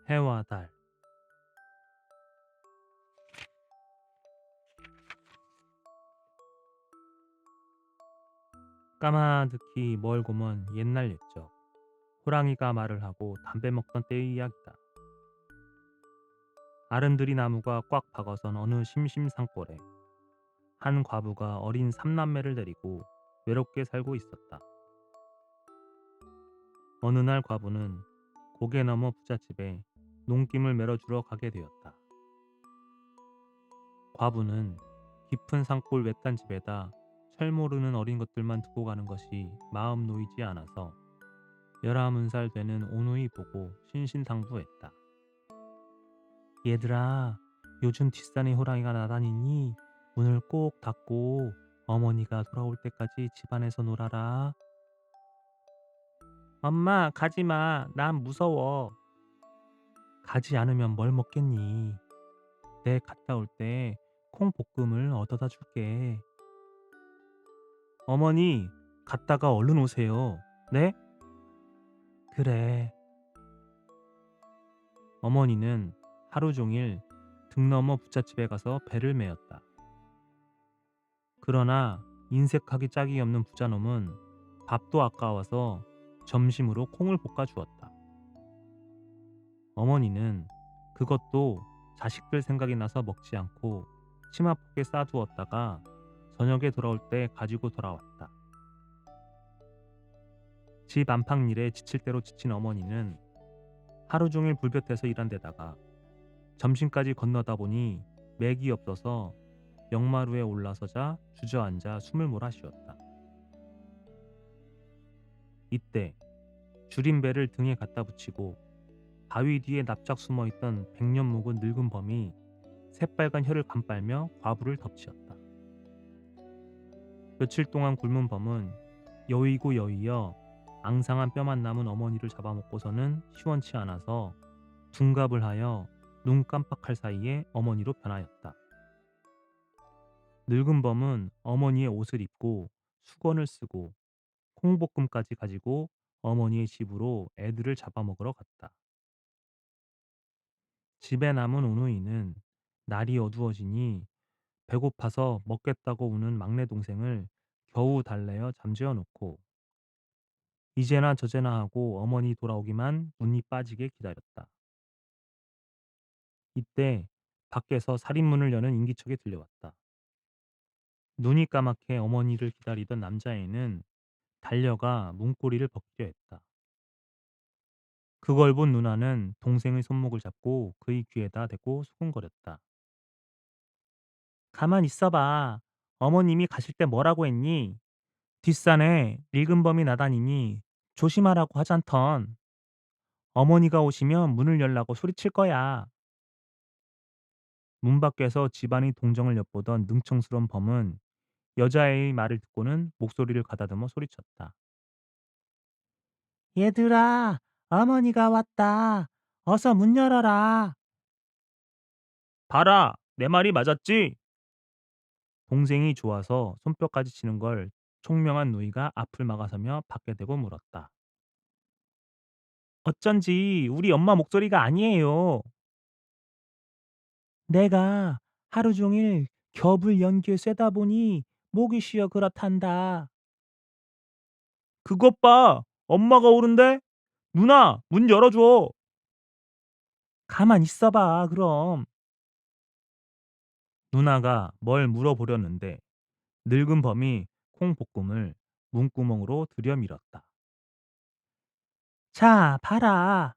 해와 달. 까마득히 멀고 먼 옛날 옛적, 호랑이가 말을 하고 담배 먹던 때의 이야기다. 아름드리 나무가 꽉 박아선 어느 심심산골에 한 과부가 어린 삼남매를 데리고 외롭게 살고 있었다. 어느 날 과부는 고개 넘어 부잣집에 농김을 메러주러 가게 되었다. 과부는 깊은 산골 외딴 집에다 철 모르는 어린 것들만 두고 가는 것이 마음 놓이지 않아서 11살 되는 오누이 보고 신신당부했다. 얘들아, 요즘 뒷산에 호랑이가 나다니니 문을 꼭 닫고 어머니가 돌아올 때까지 집안에서 놀아라. 엄마, 가지 마. 난 무서워. 가지 않으면 뭘 먹겠니? 내 갔다 올 때 콩볶음을 얻어다 줄게. 어머니, 갔다가 얼른 오세요. 네? 그래. 어머니는 하루 종일 등 넘어 부잣집에 가서 배를 메었다. 그러나 인색하기 짝이 없는 부자놈은 밥도 아까워서 점심으로 콩을 볶아 주었다. 어머니는 그것도 자식들 생각이 나서 먹지 않고 치마폭에 싸두었다가 저녁에 돌아올 때 가지고 돌아왔다. 집 안팎 일에 지칠 대로 지친 어머니는 하루 종일 불볕에서 일한 데다가 점심까지 건너다 보니 맥이 없어서 역마루에 올라서자 주저앉아 숨을 몰아쉬었다. 이때 줄임배를 등에 갖다 붙이고 바위 뒤에 납작 숨어있던 백년 묵은 늙은 범이 새빨간 혀를 감빨며 과부를 덮치었다. 며칠 동안 굶은 범은 여의고 여의어 앙상한 뼈만 남은 어머니를 잡아먹고서는 시원치 않아서 둔갑을 하여 눈 깜빡할 사이에 어머니로 변하였다. 늙은 범은 어머니의 옷을 입고 수건을 쓰고 콩볶음까지 가지고 어머니의 집으로 애들을 잡아먹으러 갔다. 집에 남은 오누이는 날이 어두워지니 배고파서 먹겠다고 우는 막내 동생을 겨우 달래어 잠재워 놓고 이제나 저제나 하고 어머니 돌아오기만 눈이 빠지게 기다렸다. 이때 밖에서 살인문을 여는 인기척이 들려왔다. 눈이 까맣게 어머니를 기다리던 남자애는 달려가 문고리를 벗기려 했다. 그걸 본 누나는 동생의 손목을 잡고 그의 귀에다 대고 수군거렸다. 가만 있어봐. 어머님이 가실 때 뭐라고 했니? 뒷산에 늙은 범이 나다니니 조심하라고 하잔턴. 어머니가 오시면 문을 열라고 소리칠 거야. 문 밖에서 집안의 동정을 엿보던 능청스러운 범은 여자애의 말을 듣고는 목소리를 가다듬어 소리쳤다. 얘들아, 어머니가 왔다. 어서 문 열어라. 봐라, 내 말이 맞았지? 동생이 좋아서 손뼉까지 치는 걸 총명한 누이가 앞을 막아서며 밖에 대고 물었다. 어쩐지 우리 엄마 목소리가 아니에요. 내가 하루 종일 겹을 연기에 쐬다 보니 목이 쉬어 그렇단다. 그것 봐. 엄마가 오는데? 누나, 문 열어줘. 가만 있어봐, 그럼. 누나가 뭘 물어보려는데 늙은 범이 콩볶음을 문구멍으로 들여밀었다. 자, 봐라.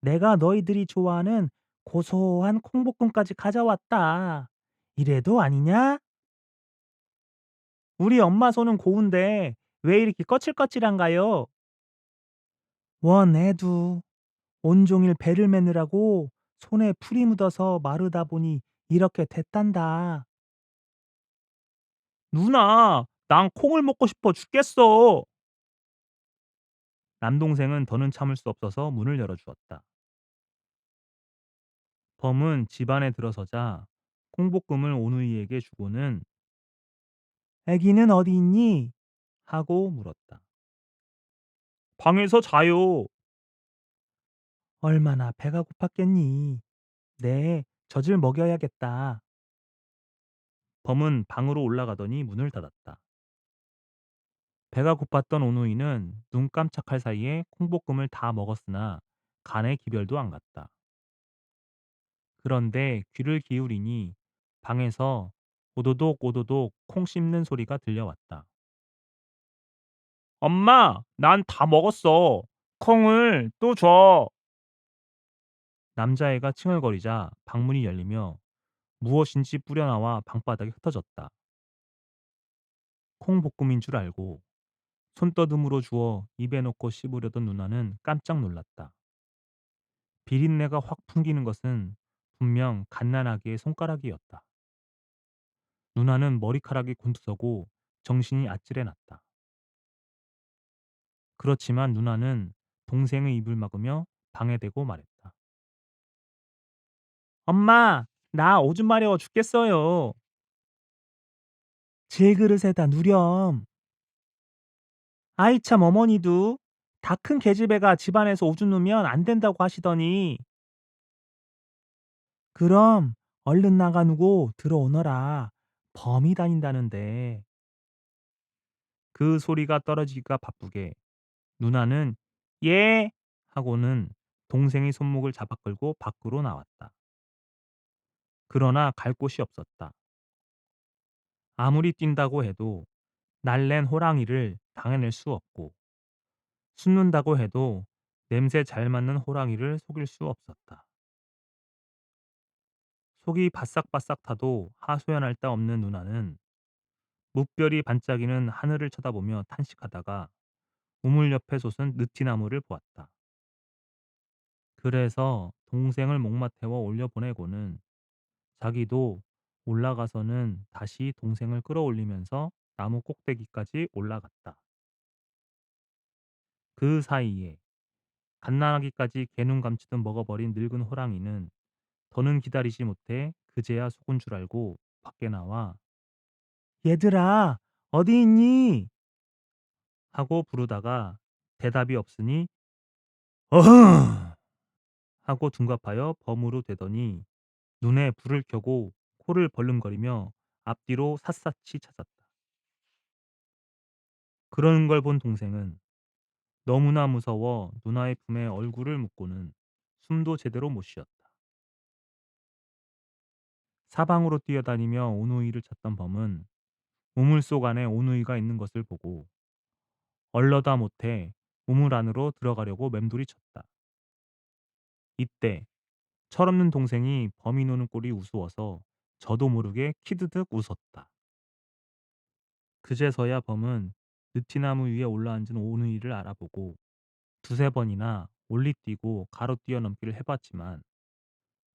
내가 너희들이 좋아하는 고소한 콩볶음까지 가져왔다. 이래도 아니냐? 우리 엄마 손은 고운데 왜 이렇게 거칠거칠한가요? 원 애도 온종일 배를 매느라고 손에 풀이 묻어서 마르다 보니 이렇게 됐단다. 누나, 난 콩을 먹고 싶어 죽겠어. 남동생은 더는 참을 수 없어서 문을 열어주었다. 범은 집 안에 들어서자 콩볶음을 오누이에게 주고는 애기는 어디 있니? 하고 물었다. 방에서 자요. 얼마나 배가 고팠겠니? 네, 젖을 먹여야겠다. 범은 방으로 올라가더니 문을 닫았다. 배가 고팠던 오누이는 눈 깜짝할 사이에 콩볶음을 다 먹었으나 간에 기별도 안 갔다. 그런데 귀를 기울이니 방에서 오도독 오도독 콩 씹는 소리가 들려왔다. 엄마, 난 다 먹었어. 콩을 또 줘. 남자애가 칭얼거리자 방문이 열리며 무엇인지 뿌려나와 방바닥에 흩어졌다. 콩볶음인 줄 알고 손떠듬으로 주워 입에 넣고 씹으려던 누나는 깜짝 놀랐다. 비린내가 확 풍기는 것은 분명 갓난아기의 손가락이었다. 누나는 머리카락이 곤두서고 정신이 아찔해 났다. 그렇지만 누나는 동생의 입을 막으며 방해대고 말했다. 엄마, 나 오줌 마려워 죽겠어요. 질그릇에다 누렴. 아이 참 어머니도 다 큰 계집애가 집안에서 오줌 누면 안 된다고 하시더니 그럼 얼른 나가 누고 들어오너라. 범이 다닌다는데. 그 소리가 떨어지기가 바쁘게 누나는 예 하고는 동생의 손목을 잡아 끌고 밖으로 나왔다. 그러나 갈 곳이 없었다. 아무리 뛴다고 해도 날랜 호랑이를 당해낼 수 없고 숨는다고 해도 냄새 잘 맡는 호랑이를 속일 수 없었다. 속이 바싹바싹 타도 하소연할 데 없는 누나는 무별이 반짝이는 하늘을 쳐다보며 탄식하다가 우물 옆에 솟은 느티나무를 보았다. 그래서 동생을 목마 태워 올려보내고는 자기도 올라가서는 다시 동생을 끌어올리면서 나무 꼭대기까지 올라갔다. 그 사이에 갓난아기까지 개눈 감치듯 먹어버린 늙은 호랑이는 더는 기다리지 못해 그제야 속은 줄 알고 밖에 나와 얘들아 어디 있니? 하고 부르다가 대답이 없으니 어흥 하고 둔갑하여 범으로 되더니 눈에 불을 켜고 코를 벌름거리며 앞뒤로 샅샅이 찾았다. 그러는 걸 본 동생은 너무나 무서워 누나의 품에 얼굴을 묻고는 숨도 제대로 못 쉬었다. 사방으로 뛰어다니며 오누이를 찾던 범은 우물 속 안에 오누이가 있는 것을 보고 얼러다 못해 우물 안으로 들어가려고 맴돌이 쳤다. 이때 철없는 동생이 범이 노는 꼴이 우스워서 저도 모르게 키드득 웃었다. 그제서야 범은 느티나무 위에 올라앉은 오누이를 알아보고 두세 번이나 올리뛰고 가로 뛰어넘기를 해봤지만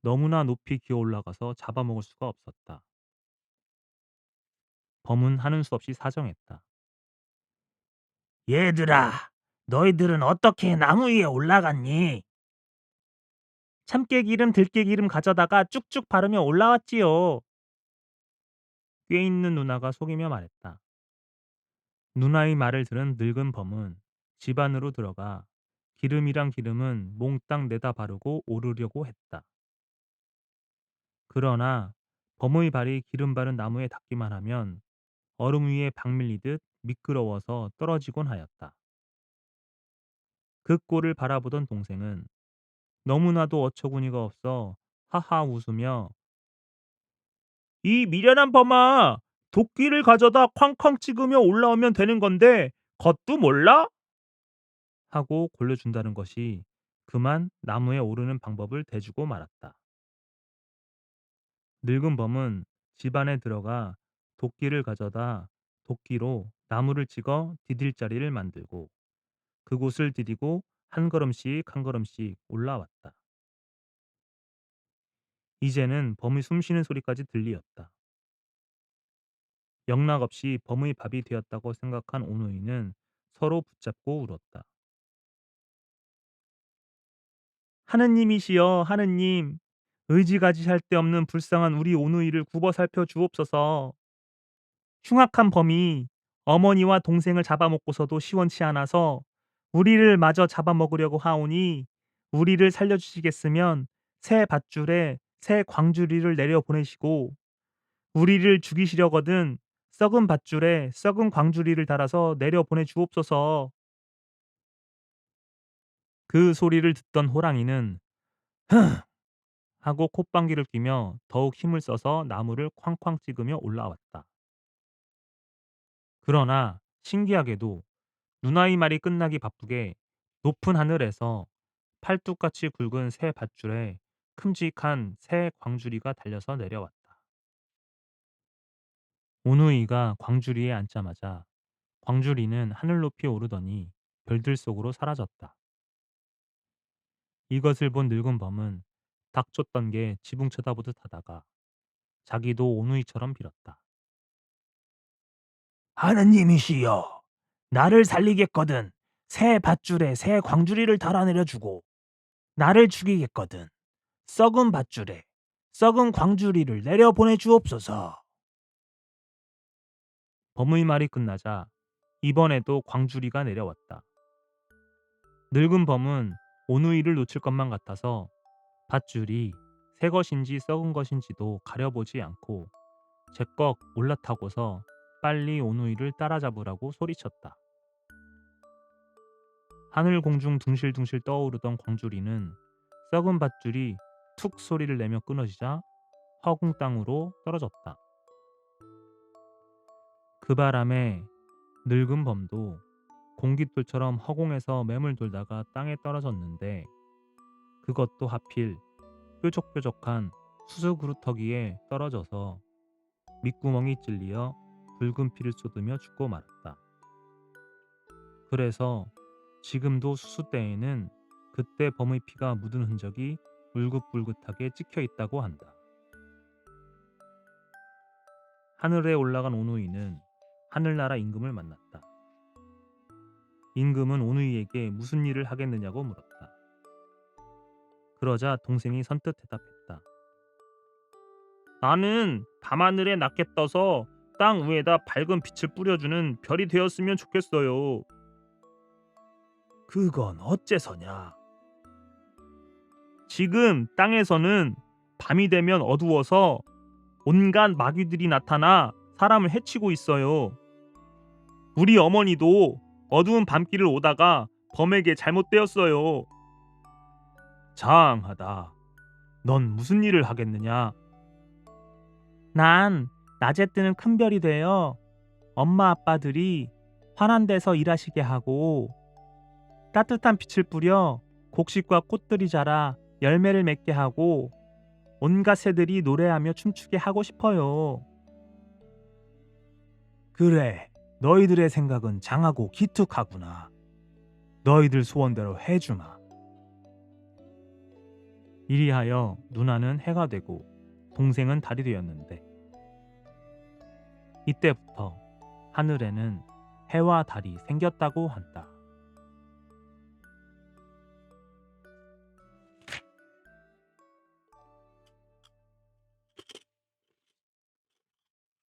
너무나 높이 기어 올라가서 잡아먹을 수가 없었다. 범은 하는 수 없이 사정했다. 얘들아, 너희들은 어떻게 나무 위에 올라갔니? 참깨기름, 들깨기름 가져다가 쭉쭉 바르며 올라왔지요. 꽤 있는 누나가 속이며 말했다. 누나의 말을 들은 늙은 범은 집 안으로 들어가 기름이랑 기름은 몽땅 내다 바르고 오르려고 했다. 그러나 범의 발이 기름 바른 나무에 닿기만 하면 얼음 위에 박 밀리듯 미끄러워서 떨어지곤 하였다. 그 꼴을 바라보던 동생은 너무나도 어처구니가 없어 하하 웃으며 이 미련한 범아 도끼를 가져다 쾅쾅 찍으며 올라오면 되는 건데 그것도 몰라? 하고 골려준다는 것이 그만 나무에 오르는 방법을 대주고 말았다. 늙은 범은 집 안에 들어가 도끼를 가져다 도끼로 나무를 찍어 디딜 자리를 만들고 그곳을 디디고 한 걸음씩 한 걸음씩 올라왔다. 이제는 범의 숨쉬는 소리까지 들리었다. 영락없이 범의 밥이 되었다고 생각한 오누이는 서로 붙잡고 울었다. 하느님이시여 하느님, 의지가지할 데 없는 불쌍한 우리 오누이를 굽어 살펴 주옵소서. 흉악한 범이 어머니와 동생을 잡아먹고서도 시원치 않아서 우리를 마저 잡아먹으려고 하오니 우리를 살려주시겠으면 새 밧줄에 새 광주리를 내려 보내시고 우리를 죽이시려거든 썩은 밧줄에 썩은 광주리를 달아서 내려 보내 주옵소서. 그 소리를 듣던 호랑이는 흥 하고 콧방귀를 뀌며 더욱 힘을 써서 나무를 쾅쾅 찍으며 올라왔다. 그러나 신기하게도 누나의 말이 끝나기 바쁘게 높은 하늘에서 팔뚝같이 굵은 새 밧줄에 큼직한 새 광주리가 달려서 내려왔다. 오누이가 광주리에 앉자마자 광주리는 하늘 높이 오르더니 별들 속으로 사라졌다. 이것을 본 늙은 범은 닥쳤던 게 지붕 쳐다보듯 하다가 자기도 오누이처럼 빌었다. 하느님이시여, 나를 살리겠거든 새 밧줄에 새 광주리를 달아내려 주고 나를 죽이겠거든 썩은 밧줄에 썩은 광주리를 내려 보내 주옵소서. 범의 말이 끝나자 이번에도 광주리가 내려왔다. 늙은 범은 오누이를 놓칠 것만 같아서 밧줄이 새 것인지 썩은 것인지도 가려보지 않고 제꺽 올라타고서 빨리 오누이를 따라잡으라고 소리쳤다. 하늘 공중 둥실둥실 떠오르던 광주리는 썩은 밧줄이 툭 소리를 내며 끊어지자 허공 땅으로 떨어졌다. 그 바람에 늙은 범도 공깃돌처럼 허공에서 매물 돌다가 땅에 떨어졌는데 그것도 하필 뾰족뾰족한 수수그루터기에 떨어져서 밑구멍이 찔리어 붉은 피를 쏟으며 죽고 말았다. 그래서 지금도 수수대에는 그때 범의 피가 묻은 흔적이 울긋불긋하게 찍혀 있다고 한다. 하늘에 올라간 오누이는 하늘나라 임금을 만났다. 임금은 오누이에게 무슨 일을 하겠느냐고 물었다. 그러자 동생이 선뜻 대답했다. 나는 밤하늘에 낮게 떠서 땅 위에다 밝은 빛을 뿌려주는 별이 되었으면 좋겠어요. 그건 어째서냐? 지금 땅에서는 밤이 되면 어두워서 온갖 마귀들이 나타나 사람을 해치고 있어요. 우리 어머니도 어두운 밤길을 오다가 범에게 잘못되었어요. 장하다. 넌 무슨 일을 하겠느냐? 난 낮에 뜨는 큰 별이 되어 엄마 아빠들이 환한 데서 일하시게 하고 따뜻한 빛을 뿌려 곡식과 꽃들이 자라 열매를 맺게 하고 온갖 새들이 노래하며 춤추게 하고 싶어요. 그래, 너희들의 생각은 장하고 기특하구나. 너희들 소원대로 해주마. 이리하여 누나는 해가 되고 동생은 달이 되었는데 이때부터 하늘에는 해와 달이 생겼다고 한다.